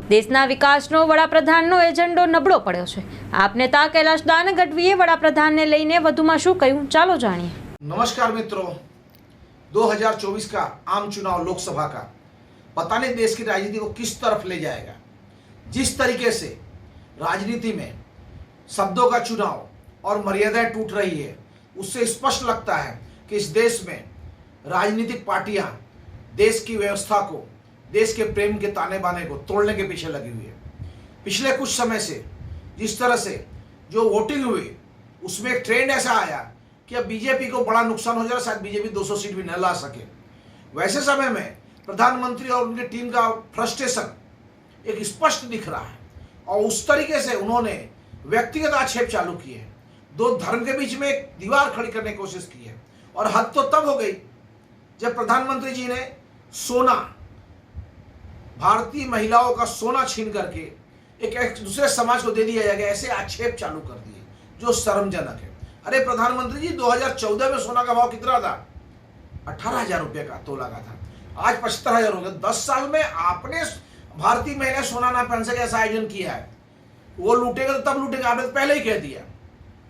દેશના વિકાસનો વડાપ્રધાનનો એજન્ડો નબળો પડ્યો છે। આપ નેતા કૈલાશદાન ગઢવીએ વડાપ્રધાનને લઈને વધુમાં શું કહ્યું, ચાલો જાણીએ। नमस्कार मित्रों, 2024 का आम चुनाव लोकसभा का पता नहीं देश की राजनीति को किस तरफ ले जाएगा। जिस तरीके से राजनीति में शब्दों का चुनाव और मर्यादाएं टूट रही है, उससे स्पष्ट लगता है कि इस देश में राजनीतिक पार्टियां देश की व्यवस्था को, देश के प्रेम के ताने बाने को तोड़ने के पीछे लगी हुई है। पिछले कुछ समय से जिस तरह से जो वोटिंग हुई, उसमें एक ट्रेंड ऐसा आया कि अब बीजेपी को बड़ा नुकसान हो जाएगा, शायद बीजेपी 200 सीट भी न ला सके। वैसे समय में प्रधानमंत्री और उनकी टीम का फ्रस्ट्रेशन एक स्पष्ट दिख रहा है और उस तरीके से उन्होंने व्यक्तिगत आक्षेप चालू किए हैं। दो धर्म के बीच में एक दीवार खड़ी करने की कोशिश की है और हद तो तब हो गई जब प्रधानमंत्री जी ने सोना, भारतीय महिलाओं का सोना छीन करके एक दूसरे समाज को दे दिया गया, ऐसे आक्षेप चालू कर दिए जो शर्मजनक है। अरे प्रधानमंत्री जी, 2014 में सोना का भाव कितना था? 18,000 रुपये का तोला का था, आज 75,000 हो गया। 10 साल में आपने भारतीय महिला सोना ना पहन सके ऐसा आयोजन किया है। वो लूटेगा तो तब लूटेगा, आपने पहले ही कह दिया।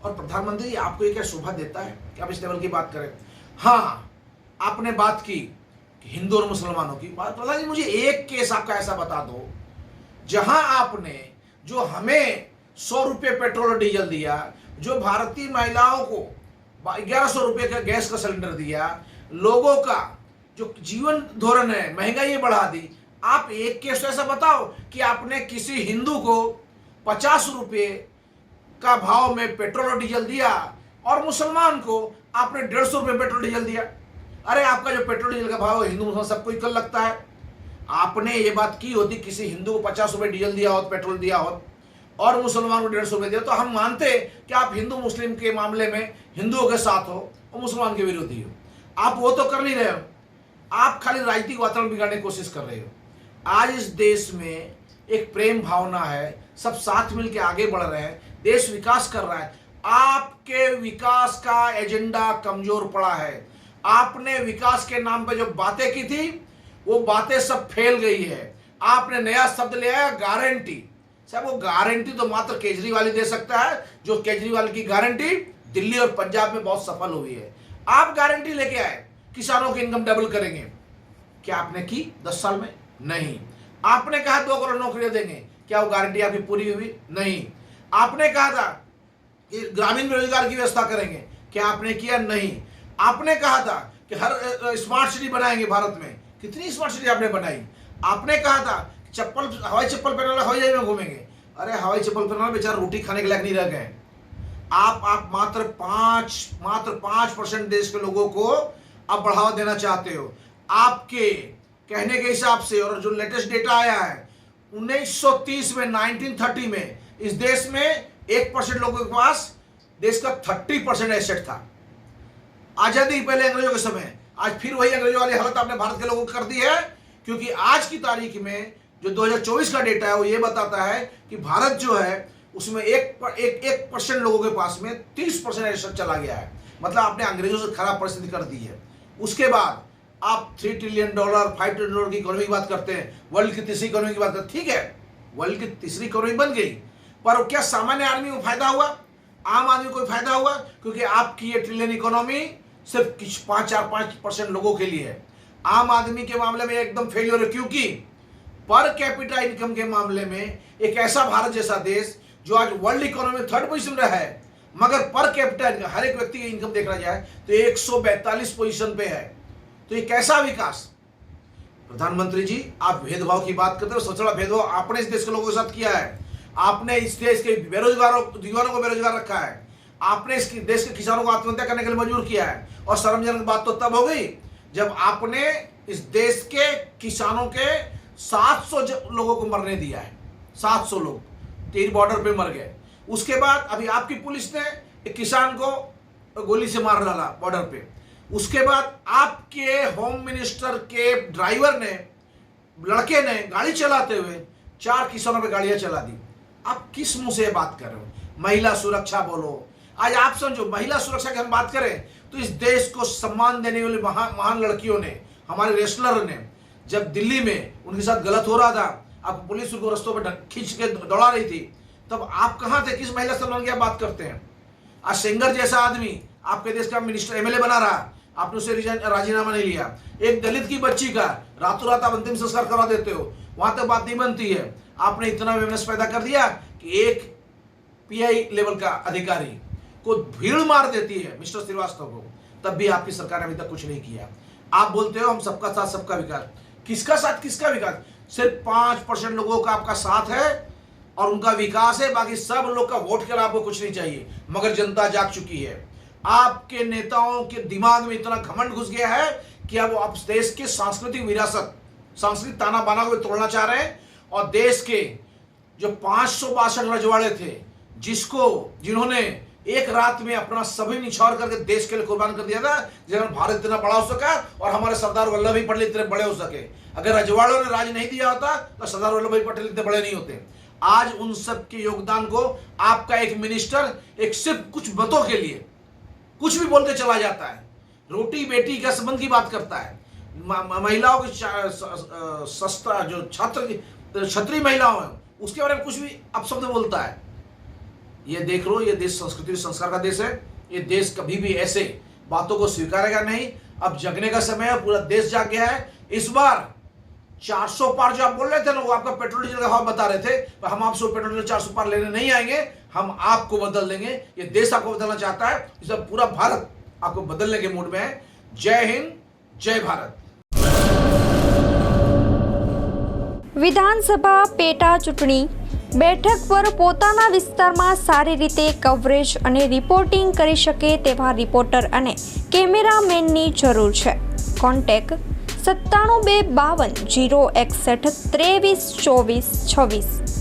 और प्रधानमंत्री जी, आपको ये क्या शोभा देता है कि आप इस लेवल की बात करें? हाँ, आपने बात की हिंदू और मुसलमानों की बात। प्रधान जी, मुझे एक केस आपका ऐसा बता दो जहां आपने, जो हमें 100 रुपये पेट्रोल और डीजल दिया, जो भारतीय महिलाओं को 1100 रुपये का गैस का सिलेंडर दिया, लोगों का जो जीवन धोरण है, महंगाई बढ़ा दी। आप एक केस ऐसा बताओ कि आपने किसी हिंदू को 50 रुपये का भाव में पेट्रोल और डीजल दिया और मुसलमान को आपने 150 रुपये पेट्रोल डीजल दिया। अरे आपका जो पेट्रोल डीजल का भाव है, हिंदू मुसलमान सबको इक्वल लगता है। आपने ये बात की होती, किसी हिंदू को 50 रुपये डीजल दिया हो, पेट्रोल दिया हो, और मुसलमान को 150 रुपये दिया, तो हम मानते कि आप हिंदू मुस्लिम के मामले में हिंदुओं के साथ हो और मुसलमान के विरोधी हो। आप वो तो कर नहीं रहे हो, आप खाली राजनीतिक वातावरण बिगाड़ने की कोशिश कर रहे हो। आज इस देश में एक प्रेम भावना है, सब साथ मिलकर आगे बढ़ रहे हैं, देश विकास कर रहा है। आपके विकास का एजेंडा कमजोर पड़ा है। आपने विकास के नाम पर जो बातें की थी, वो बातें सब फेल गई है। आपने नया शब्द ले आया, गारंटी। साहब, वो गारंटी तो मात्र केजरीवाल ही दे सकता है, जो केजरीवाल की गारंटी दिल्ली और पंजाब में बहुत सफल हुई है। आप गारंटी लेके आए, किसानों की इनकम डबल करेंगे। क्या आपने की 10 साल में? नहीं। आपने कहा 2 करोड़ नौकरियां देंगे, क्या वो गारंटी आपकी पूरी हुई? नहीं। आपने कहा था कि ग्रामीण रोजगार की व्यवस्था करेंगे, क्या आपने किया? नहीं। आपने कहा था कि हर स्मार्ट सिटी बनाएंगे भारत में, कितनी स्मार्ट सिटी आपने बनाई। आपने कहा था चप्पल, हवाई चप्पल पहनने वाले हवाई जहाज में घूमेंगे। अरे हवाई चप्पल पहनने वाले बेचारा रोटी खाने के लायक नहीं रह गए। आप मात्र 5% देश के लोगों को आप बढ़ावा देना चाहते हो। आपके कहने के हिसाब से, और जो लेटेस्ट डेटा आया है 1930 में, 1930 में इस देश में 1% लोगों के पास देश का 30% एसेट था। आजादी पहले अंग्रेजों के समय, आज फिर वही अंग्रेजों वाली हालत आपने भारत के लोगों को कर दी है। क्योंकि आज की तारीख में जो 2024 का डेटा है, वो ये बताता है कि भारत जो है उसमें 1% लोगों के पास में 30% एसेट चला गया है। मतलब आपने अंग्रेजों से खराब परिस्थिति कर दी है। उसके बाद आप $3 ट्रिलियन, $5 ट्रिलियन की इकोनॉमी की बात करते हैं, वर्ल्ड की तीसरी इकोनॉमी की बात करते हैं। ठीक है, वर्ल्ड की तीसरी इकोनॉमी बन गई, पर क्या सामान्य आदमी को फायदा हुआ? आम आदमी को फायदा हुआ? क्योंकि आपकी ये ट्रिलियन इकोनॉमी सिर्फ 4-5% लोगों के लिए है। आम आदमी के मामले में एकदम फेलियर है, क्योंकि पर कैपिटा इनकम के मामले में एक ऐसा भारत जैसा देश जो आज वर्ल्ड इकोनॉमी में 3rd पोजीशन रहा है, मगर पर कैपिटा इनकम, हर एक व्यक्ति की इनकम देखा जाए तो 142 पोजीशन पे है। तो ये कैसा विकास? प्रधानमंत्री जी, आप भेदभाव की बात करते हो। सबसे बड़ा भेदभाव आपने इस देश के लोगों के साथ किया है। आपने इस देश के बेरोजगारों, युवाओं को बेरोजगार रखा है। आपने इस देश के किसानों को आत्महत्या करने के लिए मजबूर किया है। और शर्मजनक बात तो तब हो गई जब आपने इस देश के किसानों के 700 लोगों को मरने दिया है। 700 लोग 3 बॉर्डर पे मर गए। उसके बाद अभी आपकी पुलिस ने एक किसान को गोली से मार डाला बॉर्डर पे। उसके बाद आपके होम मिनिस्टर के ड्राइवर ने, लड़के ने गाड़ी चलाते हुए 4 किसानों पे गाड़ियां चला दी। आप किस मुंह से बात कर रहे हो? महिला सुरक्षा बोलो। आज आप समझो, महिला सुरक्षा की हम बात करें तो इस देश को सम्मान देने वाली महान लड़कियों ने, हमारे रेसलर ने, जब दिल्ली में उनके साथ गलत हो रहा था, अब पुलिस उनको रस्तों पर खींच के दौड़ा रही थी, तब आप कहाँ थे? किस महिला सम्मान की आप बात करते हैं? आज सेंगर जैसा आदमी आपके देश का मिनिस्टर एमएलए बना रहा, आपने उसे राजीनामा नहीं लिया। एक दलित की बच्ची का रातों रात आप अंतिम संस्कार करवा देते हो, वहां तक बात नहीं बनती है। आपने इतना अवेयरनेस पैदा कर दिया कि एक पीआई लेवल का अधिकारी को भीड़ मार देती है मिस्टर श्रीवास्तव को, तब भी आपकी सरकार ने अभी तक कुछ नहीं किया। आप बोलते हो हम सबका साथ सबका विकास, किसका साथ किसका विकास? सिर्फ 5% लोगों का आपका साथ है और उनका विकास है, बाकी सब लोग का वोट कर आपको कुछ नहीं चाहिए। मगर जनता जाग चुकी है, आपके नेताओं के दिमाग में इतना घमंड घुस गया है कि अब आप देश के सांस्कृतिक विरासत, सांस्कृतिक ताना बाना को तोड़ना चाह रहे हैं। और देश के जो 562 रजवाड़े थे, जिन्होंने एक रात में अपना सभी निछावर करके देश के लिए कुर्बान कर दिया था, जिन्होंने भारत इतना बड़ा हो सका और हमारे सरदार वल्लभ भाई पटेल इतने बड़े हो सके। अगर रजवाड़ों ने राज नहीं दिया होता तो सरदार वल्लभ भाई पटेल इतने बड़े नहीं होते। आज उन सब के योगदान को आपका एक मिनिस्टर एक सिर्फ कुछ मतों के लिए कुछ भी बोल के चला जाता है, रोटी बेटी का संबंध की बात करता है, महिलाओं की सस्ता जो छत्री महिलाओं है उसके बारे में कुछ भी अपशब्द बोलता है। ये देख लो, ये देश संस्कृति संस्कार का देश है। ये देश कभी भी ऐसे बातों को स्वीकारेगा नहीं। अब जगने का समय है, पूरा देश जाग गया है। इस बार 400 पार जो आप बोल रहे थे ना, वो आपका पेट्रोल डीजल का भाव बता रहे थे, पर हम आपसे पेट्रोल डीजल 400 पार लेने नहीं आएंगे, हम आपको बदल देंगे। ये देश आपको बदलना चाहता है, इसे पूरा भारत आपको बदलने के मूड में है। जय हिंद, जय भारत। વિધાનસભા પેટા ચૂંટણી બેઠક પર પોતાના વિસ્તારમાં સારી રીતે કવરેજ અને રિપોર્ટિંગ કરી શકે તેવા રિપોર્ટર અને કેમેરામેનની જરૂર છે. કોન્ટેક્ટ 97 252 061 23 24 26.